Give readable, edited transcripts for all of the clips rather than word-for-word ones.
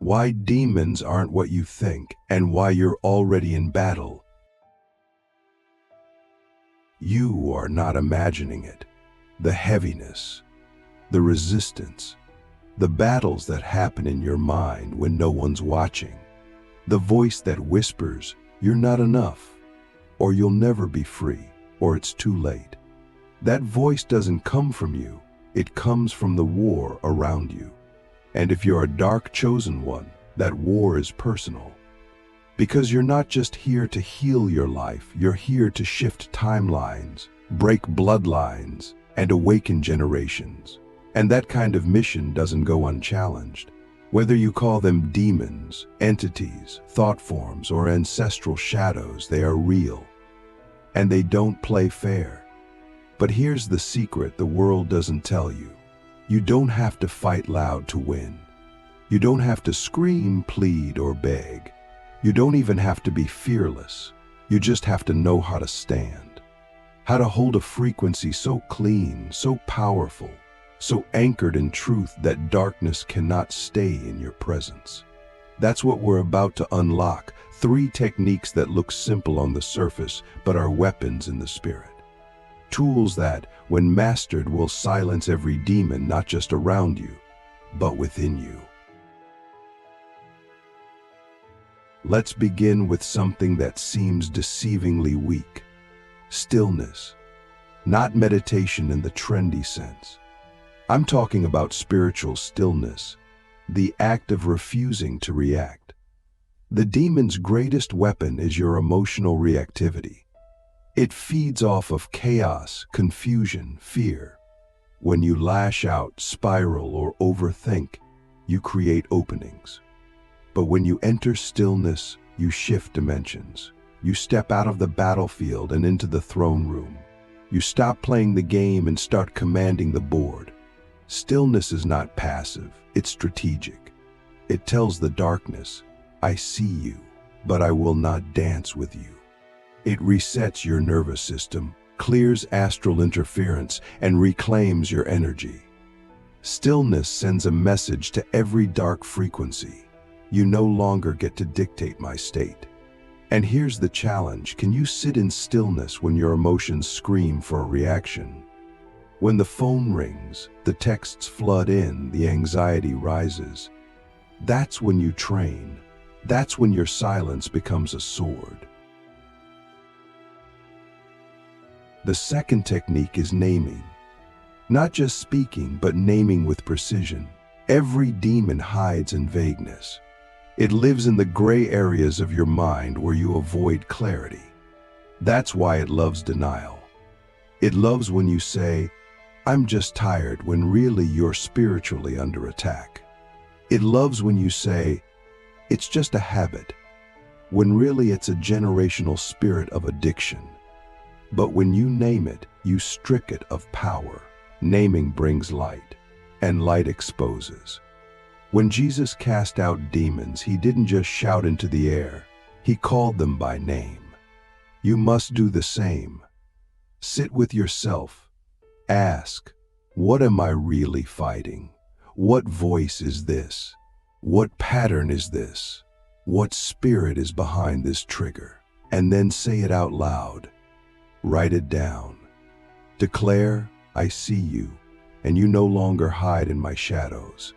why demons aren't what you think, and why you're already in battle. You are not imagining it. The heaviness, the resistance, the battles that happen in your mind when no one's watching, the voice that whispers, "You're not enough," or "You'll never be free," or "It's too late." That voice doesn't come from you, it comes from the war around you. And if you're a dark chosen one, that war is personal. Because you're not just here to heal your life, you're here to shift timelines, break bloodlines, and awaken generations. And that kind of mission doesn't go unchallenged. Whether you call them demons, entities, thought forms, or ancestral shadows, they are real. And they don't play fair. But here's the secret the world doesn't tell you. You don't have to fight loud to win. You don't have to scream, plead, or beg. You don't even have to be fearless. You just have to know how to stand. How to hold a frequency so clean, so powerful, so anchored in truth that darkness cannot stay in your presence. That's what we're about to unlock. 3 techniques that look simple on the surface, but are weapons in the spirit. Tools that, when mastered, will silence every demon not just around you, but within you. Let's begin with something that seems deceivingly weak. Stillness. Not meditation in the trendy sense. I'm talking about spiritual stillness, the act of refusing to react. The demon's greatest weapon is your emotional reactivity. It feeds off of chaos, confusion, fear. When you lash out, spiral, or overthink, you create openings. But when you enter stillness, you shift dimensions. You step out of the battlefield and into the throne room. You stop playing the game and start commanding the board. Stillness is not passive, it's strategic. It tells the darkness, "I see you, but I will not dance with you." It resets your nervous system, clears astral interference, and reclaims your energy. Stillness sends a message to every dark frequency. You no longer get to dictate my state. And here's the challenge: can you sit in stillness when your emotions scream for a reaction? When the phone rings, the texts flood in, the anxiety rises. That's when you train. That's when your silence becomes a sword. The second technique is naming. Not just speaking, but naming with precision. Every demon hides in vagueness. It lives in the gray areas of your mind where you avoid clarity. That's why it loves denial. It loves when you say, "I'm just tired," when really you're spiritually under attack. It loves when you say, "It's just a habit," when really it's a generational spirit of addiction. But when you name it, you strip it of power. Naming brings light, and light exposes. When Jesus cast out demons, he didn't just shout into the air, he called them by name. You must do the same. Sit with yourself. Ask, what am I really fighting? What voice is this? What pattern is this? What spirit is behind this trigger? And then say it out loud. Write it down. Declare, "I see you, and you no longer hide in my shadows."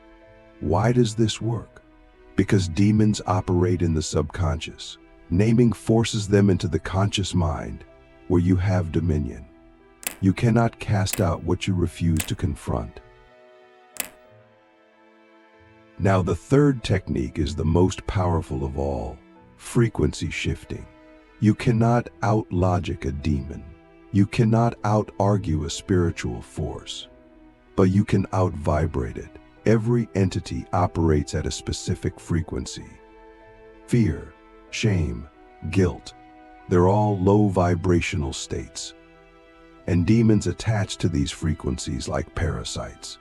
Why does this work? Because demons operate in the subconscious. Naming forces them into the conscious mind, where you have dominion. You cannot cast out what you refuse to confront. Now, the third technique is the most powerful of all: frequency shifting. You cannot out-logic a demon. You cannot out-argue a spiritual force. But you can out-vibrate it. Every entity operates at a specific frequency. Fear, shame, guilt, they're all low vibrational states. And demons attach to these frequencies like parasites.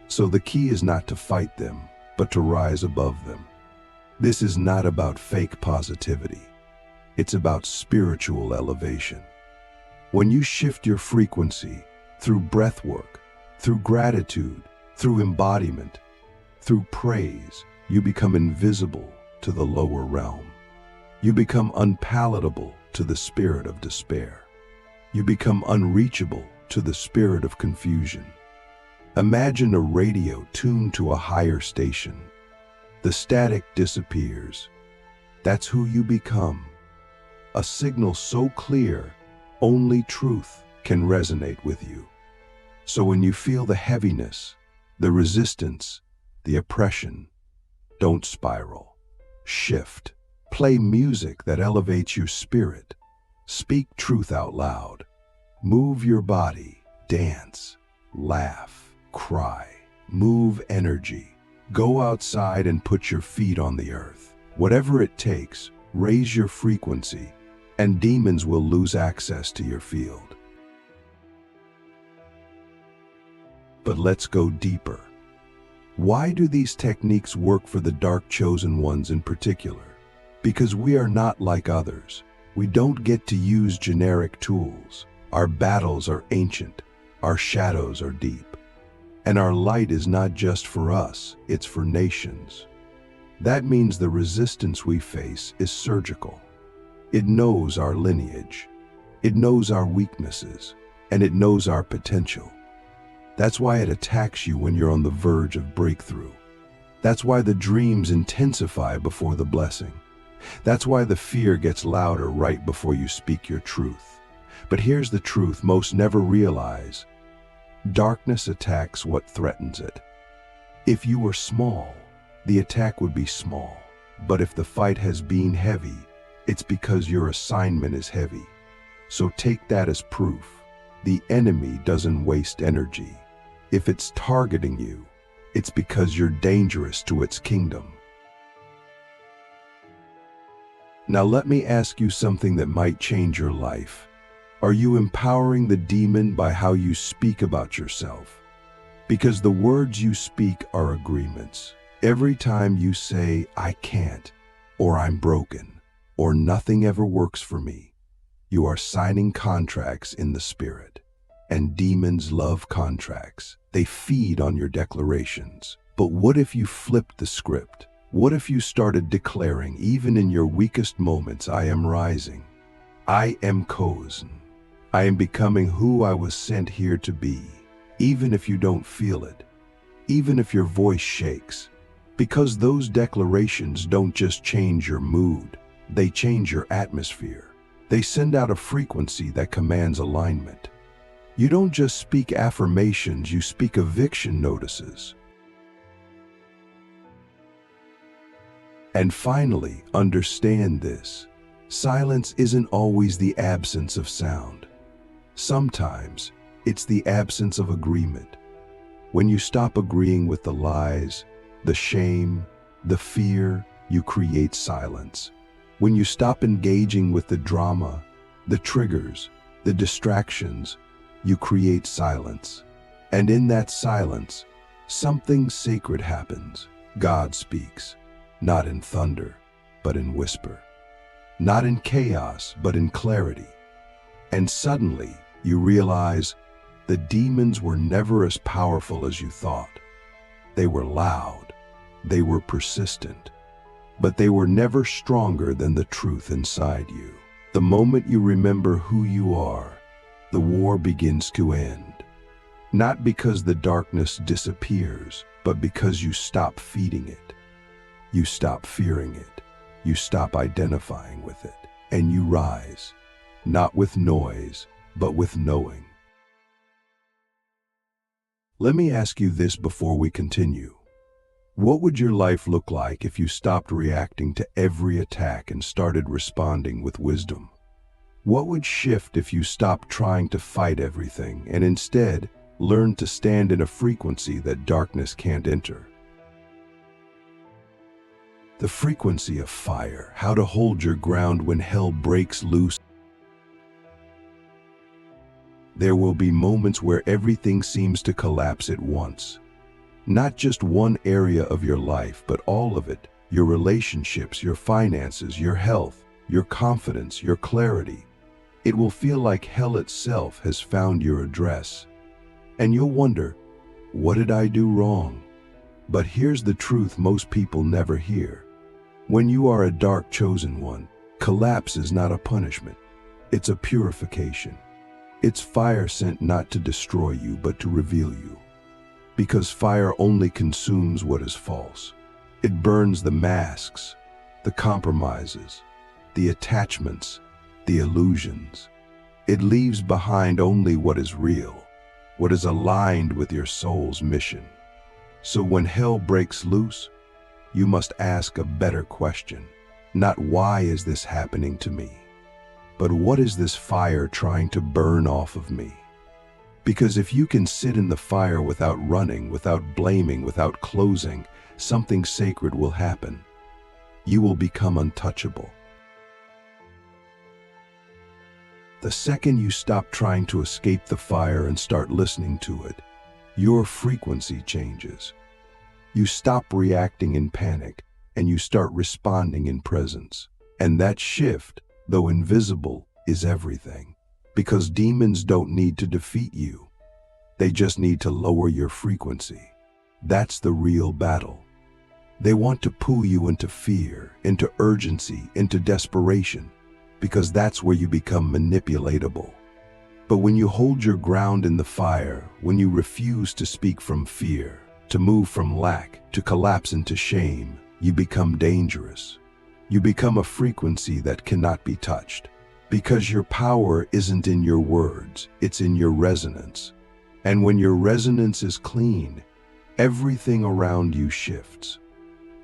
So the key is not to fight them, but to rise above them. This is not about fake positivity. It's about spiritual elevation. When you shift your frequency through breath work, through gratitude, through embodiment, through praise, you become invisible to the lower realm. You become unpalatable to the spirit of despair. You become unreachable to the spirit of confusion. Imagine a radio tuned to a higher station. The static disappears. That's who you become. A signal so clear, only truth can resonate with you. So when you feel the heaviness, the resistance, the oppression, don't spiral. Shift. Play music that elevates your spirit. Speak truth out loud. Move your body. Dance. Laugh. Cry. Move energy. Go outside and put your feet on the earth. Whatever it takes, raise your frequency, and demons will lose access to your field. But let's go deeper. Why do these techniques work for the dark chosen ones in particular? Because we are not like others. We don't get to use generic tools. Our battles are ancient. Our shadows are deep. And our light is not just for us, it's for nations. That means the resistance we face is surgical. It knows our lineage. It knows our weaknesses. And it knows our potential. That's why it attacks you when you're on the verge of breakthrough. That's why the dreams intensify before the blessing. That's why the fear gets louder right before you speak your truth. But here's the truth most never realize. Darkness attacks what threatens it. If you were small, the attack would be small. But if the fight has been heavy, it's because your assignment is heavy. So take that as proof. The enemy doesn't waste energy. If it's targeting you, it's because you're dangerous to its kingdom. Now let me ask you something that might change your life. Are you empowering the demon by how you speak about yourself? Because the words you speak are agreements. Every time you say, "I can't," or "I'm broken," or "nothing ever works for me," you are signing contracts in the spirit. And demons love contracts. They feed on your declarations. But what if you flipped the script? What if you started declaring, even in your weakest moments, "I am rising. I am chosen. I am becoming who I was sent here to be," even if you don't feel it, even if your voice shakes. Because those declarations don't just change your mood, they change your atmosphere. They send out a frequency that commands alignment. You don't just speak affirmations, you speak eviction notices. And finally, understand this. Silence isn't always the absence of sound. Sometimes, it's the absence of agreement. When you stop agreeing with the lies, the shame, the fear, you create silence. When you stop engaging with the drama, the triggers, the distractions, you create silence. And in that silence, something sacred happens. God speaks, not in thunder, but in whisper. Not in chaos, but in clarity. And suddenly, you realize the demons were never as powerful as you thought. They were loud, they were persistent, but they were never stronger than the truth inside you. The moment you remember who you are, the war begins to end. Not because the darkness disappears, but because you stop feeding it. You stop fearing it. You stop identifying with it. And you rise, not with noise, but with knowing. Let me ask you this before we continue. What would your life look like if you stopped reacting to every attack and started responding with wisdom? What would shift if you stopped trying to fight everything and instead learned to stand in a frequency that darkness can't enter? The frequency of fire, how to hold your ground when hell breaks loose. There will be moments where everything seems to collapse at once. Not just one area of your life, but all of it. Your relationships, your finances, your health, your confidence, your clarity. It will feel like hell itself has found your address. And you'll wonder, what did I do wrong? But here's the truth most people never hear. When you are a dark chosen one, collapse is not a punishment. It's a purification. It's fire sent not to destroy you, but to reveal you. Because fire only consumes what is false. It burns the masks, the compromises, the attachments, the illusions. It leaves behind only what is real, what is aligned with your soul's mission. So when hell breaks loose, you must ask a better question. Not why is this happening to me, but what is this fire trying to burn off of me? Because if you can sit in the fire without running, without blaming, without closing, something sacred will happen. You will become untouchable. The second you stop trying to escape the fire and start listening to it, your frequency changes. You stop reacting in panic and you start responding in presence. And that shift, though invisible, is everything. Because demons don't need to defeat you. They just need to lower your frequency. That's the real battle. They want to pull you into fear, into urgency, into desperation, because that's where you become manipulatable. But when you hold your ground in the fire, when you refuse to speak from fear, to move from lack, to collapse into shame, you become dangerous. You become a frequency that cannot be touched. Because your power isn't in your words, it's in your resonance. And when your resonance is clean, everything around you shifts.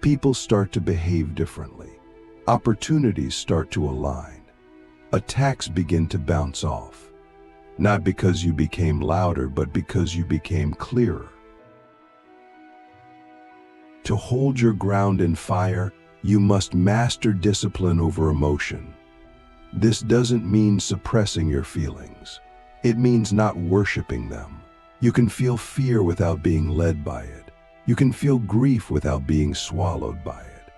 People start to behave differently. Opportunities start to align. Attacks begin to bounce off. Not because you became louder, but because you became clearer. To hold your ground in fire, you must master discipline over emotion. This doesn't mean suppressing your feelings. It means not worshiping them. You can feel fear without being led by it. You can feel grief without being swallowed by it.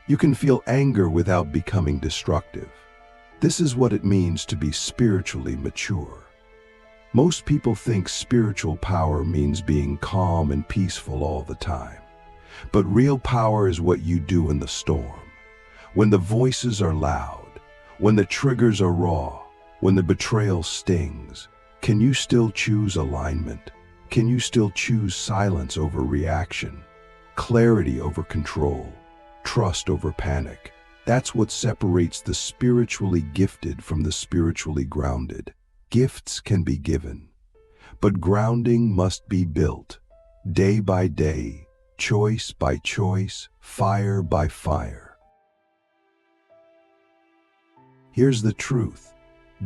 You can feel anger without becoming destructive. This is what it means to be spiritually mature. Most people think spiritual power means being calm and peaceful all the time. But real power is what you do in the storm. When the voices are loud, when the triggers are raw, when the betrayal stings, can you still choose alignment? Can you still choose silence over reaction, clarity over control, trust over panic? That's what separates the spiritually gifted from the spiritually grounded. Gifts can be given, but grounding must be built, day by day, choice by choice, fire by fire. Here's the truth.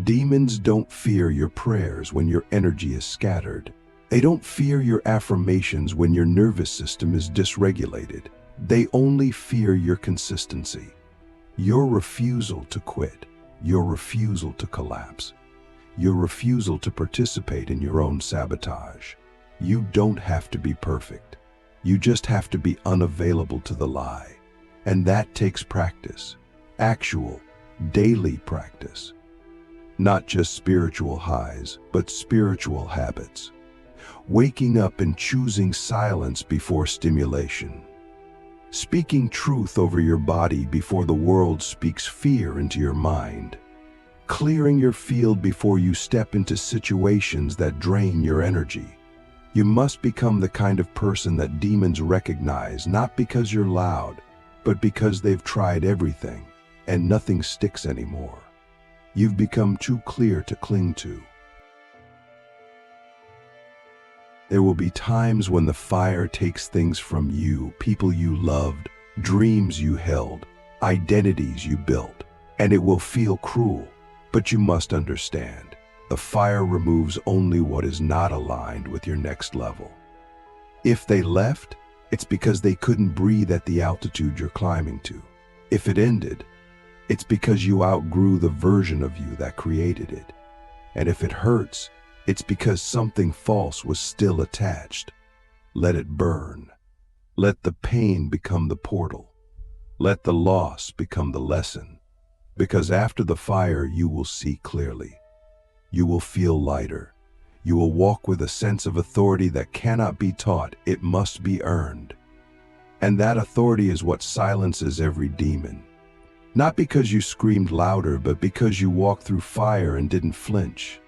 Demons don't fear your prayers when your energy is scattered. They don't fear your affirmations when your nervous system is dysregulated. They only fear your consistency, your refusal to quit, your refusal to collapse, your refusal to participate in your own sabotage. You don't have to be perfect. You just have to be unavailable to the lie. And that takes practice, actual, daily practice. Not just spiritual highs, but spiritual habits. Waking up and choosing silence before stimulation. Speaking truth over your body before the world speaks fear into your mind. Clearing your field before you step into situations that drain your energy. You must become the kind of person that demons recognize, not because you're loud, but because they've tried everything and nothing sticks anymore. You've become too clear to cling to. There will be times when the fire takes things from you, people you loved, dreams you held, identities you built, and it will feel cruel. But you must understand, the fire removes only what is not aligned with your next level. If they left, it's because they couldn't breathe at the altitude you're climbing to. If it ended, it's because you outgrew the version of you that created it. And if it hurts, it's because something false was still attached. Let it burn. Let the pain become the portal. Let the loss become the lesson. Because after the fire, you will see clearly. You will feel lighter. You will walk with a sense of authority that cannot be taught. It must be earned. And that authority is what silences every demon. Not because you screamed louder, but because you walked through fire and didn't flinch.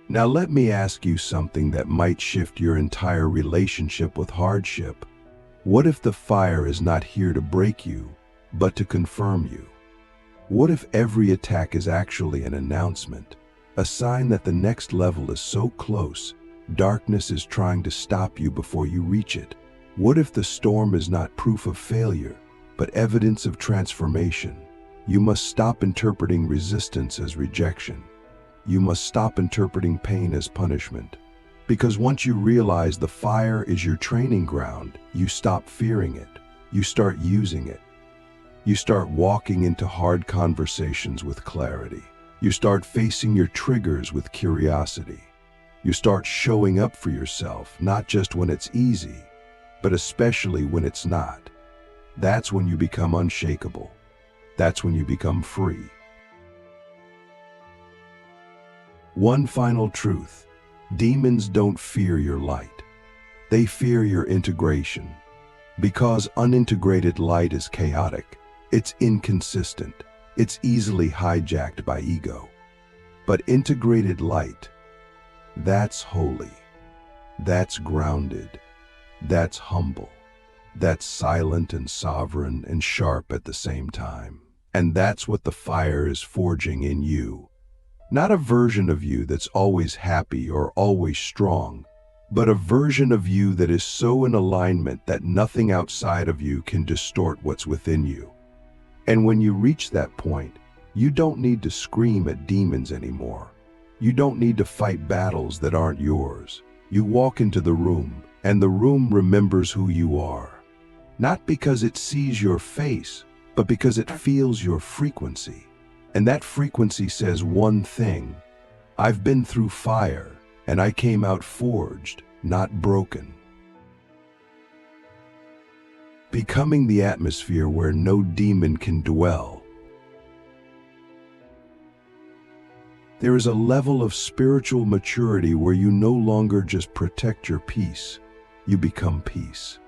Now let me ask you something that might shift your entire relationship with hardship. What if the fire is not here to break you, but to confirm you? What if every attack is actually an announcement, a sign that the next level is so close, darkness is trying to stop you before you reach it? What if the storm is not proof of failure, but evidence of transformation? You must stop interpreting resistance as rejection. You must stop interpreting pain as punishment. Because once you realize the fire is your training ground, you stop fearing it. You start using it. You start walking into hard conversations with clarity. You start facing your triggers with curiosity. You start showing up for yourself, not just when it's easy, but especially when it's not. That's when you become unshakable. That's when you become free. One final truth: demons don't fear your light. They fear your integration. Because unintegrated light is chaotic, it's inconsistent, it's easily hijacked by ego. But integrated light, that's holy, that's grounded, that's humble, that's silent and sovereign and sharp at the same time. And that's what the fire is forging in you. Not a version of you that's always happy or always strong, but a version of you that is so in alignment that nothing outside of you can distort what's within you. And when you reach that point, you don't need to scream at demons anymore. You don't need to fight battles that aren't yours. You walk into the room, and the room remembers who you are. Not because it sees your face, but because it feels your frequency. And that frequency says one thing: I've been through fire, and I came out forged, not broken. Becoming the atmosphere where no demon can dwell. There is a level of spiritual maturity where you no longer just protect your peace, you become peace.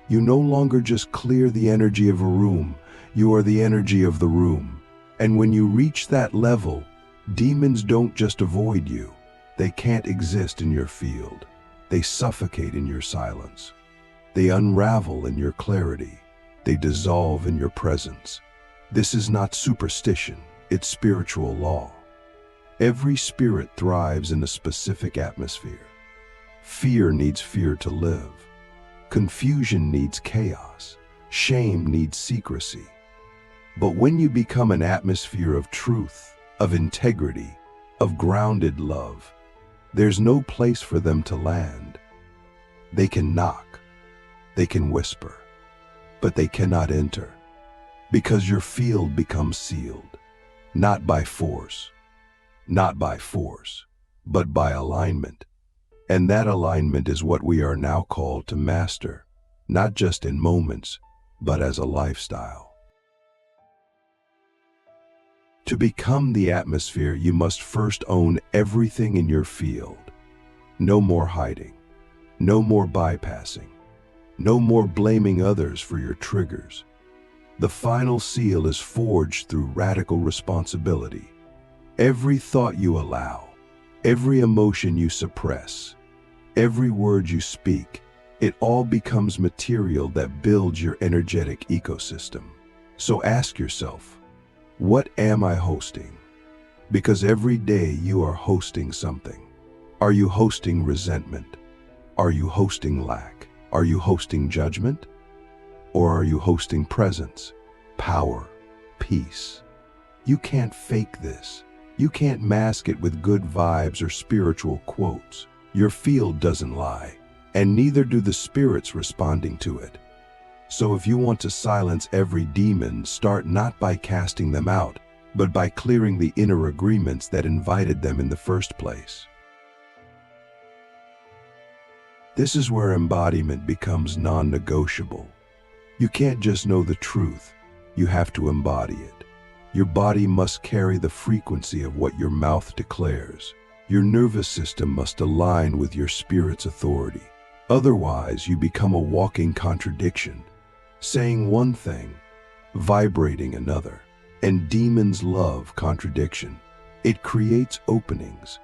You no longer just clear the energy of a room, you are the energy of the room. And when you reach that level, demons don't just avoid you. They can't exist in your field. They suffocate in your silence. They unravel in your clarity. They dissolve in your presence. This is not superstition, it's spiritual law. Every spirit thrives in a specific atmosphere. Fear needs fear to live. Confusion needs chaos. Shame needs secrecy. But when you become an atmosphere of truth, of integrity, of grounded love, there's no place for them to land. They can knock, they can whisper, but they cannot enter, because your field becomes sealed, not by force, but by alignment. And that alignment is what we are now called to master, not just in moments, but as a lifestyle. To become the atmosphere, you must first own everything in your field. No more hiding, no more bypassing, no more blaming others for your triggers. The final seal is forged through radical responsibility. Every thought you allow, every emotion you suppress, every word you speak, it all becomes material that builds your energetic ecosystem. So ask yourself, what am I hosting? Because every day you are hosting something. Are you hosting resentment? Are you hosting lack? Are you hosting judgment? Or are you hosting presence, power, peace? You can't fake this. You can't mask it with good vibes or spiritual quotes. Your field doesn't lie, and neither do the spirits responding to it. So if you want to silence every demon, start not by casting them out, but by clearing the inner agreements that invited them in the first place. This is where embodiment becomes non-negotiable. You can't just know the truth, you have to embody it. Your body must carry the frequency of what your mouth declares. Your nervous system must align with your spirit's authority. Otherwise, you become a walking contradiction, saying one thing, vibrating another. And demons love contradiction. It creates openings.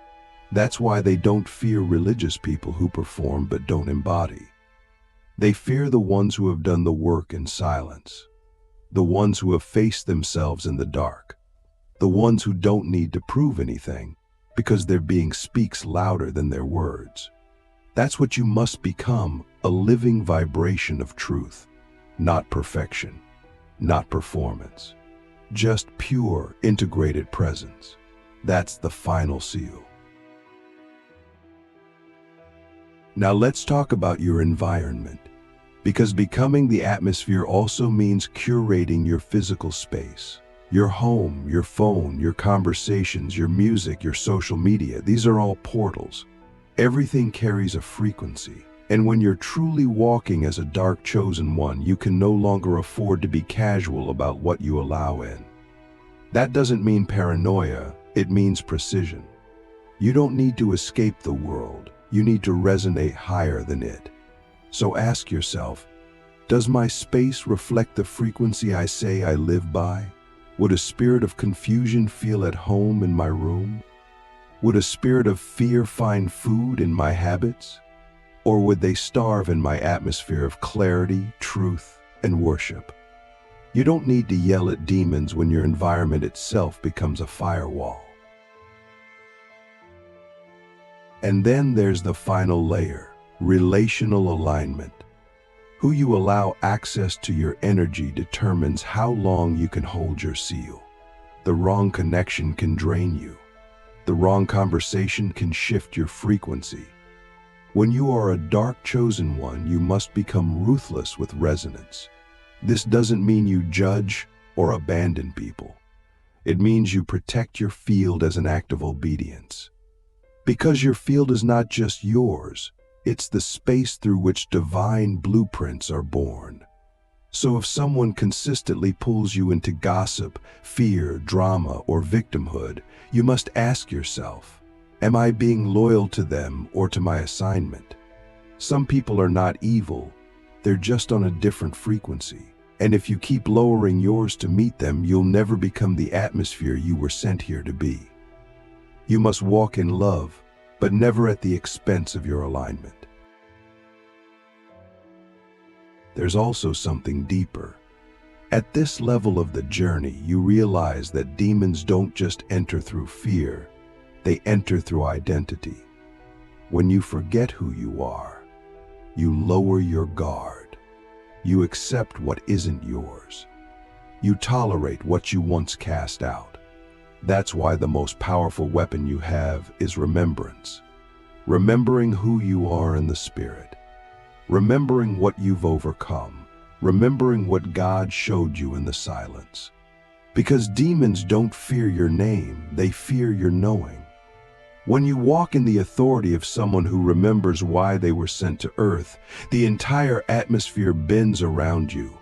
That's why they don't fear religious people who perform but don't embody. They fear the ones who have done the work in silence, the ones who have faced themselves in the dark, the ones who don't need to prove anything because their being speaks louder than their words. That's what you must become, a living vibration of truth, not perfection, not performance, just pure, integrated presence. That's the final seal. Now let's talk about your environment, because becoming the atmosphere also means curating your physical space. Your home, your phone, your conversations, your music, your social media, these are all portals. Everything carries a frequency. And when you're truly walking as a dark chosen one, you can no longer afford to be casual about what you allow in. That doesn't mean paranoia, it means precision. You don't need to escape the world, you need to resonate higher than it. So ask yourself, does my space reflect the frequency I say I live by? Would a spirit of confusion feel at home in my room? Would a spirit of fear find food in my habits? Or would they starve in my atmosphere of clarity, truth, and worship? You don't need to yell at demons when your environment itself becomes a firewall. And then there's the final layer, relational alignment. Who you allow access to your energy determines how long you can hold your seal. The wrong connection can drain you. The wrong conversation can shift your frequency. When you are a dark chosen one, you must become ruthless with resonance. This doesn't mean you judge or abandon people. It means you protect your field as an act of obedience. Because your field is not just yours, it's the space through which divine blueprints are born. So if someone consistently pulls you into gossip, fear, drama, or victimhood, you must ask yourself, am I being loyal to them or to my assignment? Some people are not evil, they're just on a different frequency. And if you keep lowering yours to meet them, you'll never become the atmosphere you were sent here to be. You must walk in love, but never at the expense of your alignment. There's also something deeper. At this level of the journey, you realize that demons don't just enter through fear, they enter through identity. When you forget who you are, you lower your guard. You accept what isn't yours. You tolerate what you once cast out. That's why the most powerful weapon you have is remembrance. Remembering who you are in the spirit. Remembering what you've overcome. Remembering what God showed you in the silence. Because demons don't fear your name, they fear your knowing. When you walk in the authority of someone who remembers why they were sent to earth, the entire atmosphere bends around you.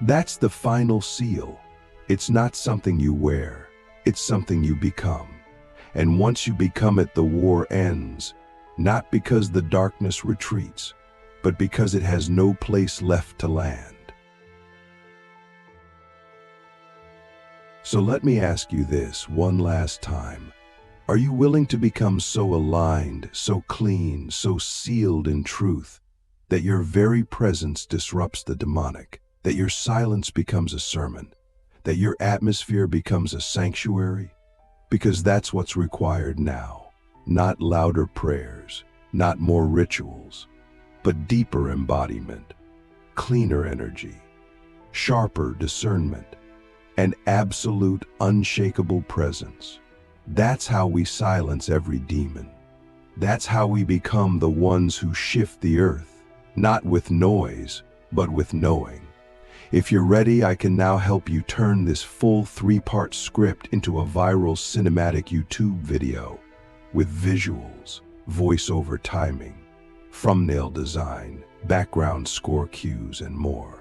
That's the final seal. It's not something you wear, it's something you become. And once you become it, the war ends, not because the darkness retreats, but because it has no place left to land. So let me ask you this one last time. Are you willing to become so aligned, so clean, so sealed in truth, that your very presence disrupts the demonic, that your silence becomes a sermon, that your atmosphere becomes a sanctuary? Because that's what's required now. Not louder prayers, not more rituals, but deeper embodiment, cleaner energy, sharper discernment, and absolute unshakable presence. That's how we silence every demon. That's how we become the ones who shift the earth, not with noise, but with knowing. If you're ready, I can now help you turn this full 3-part script into a viral cinematic YouTube video with visuals, voiceover timing, thumbnail design, background score cues, and more.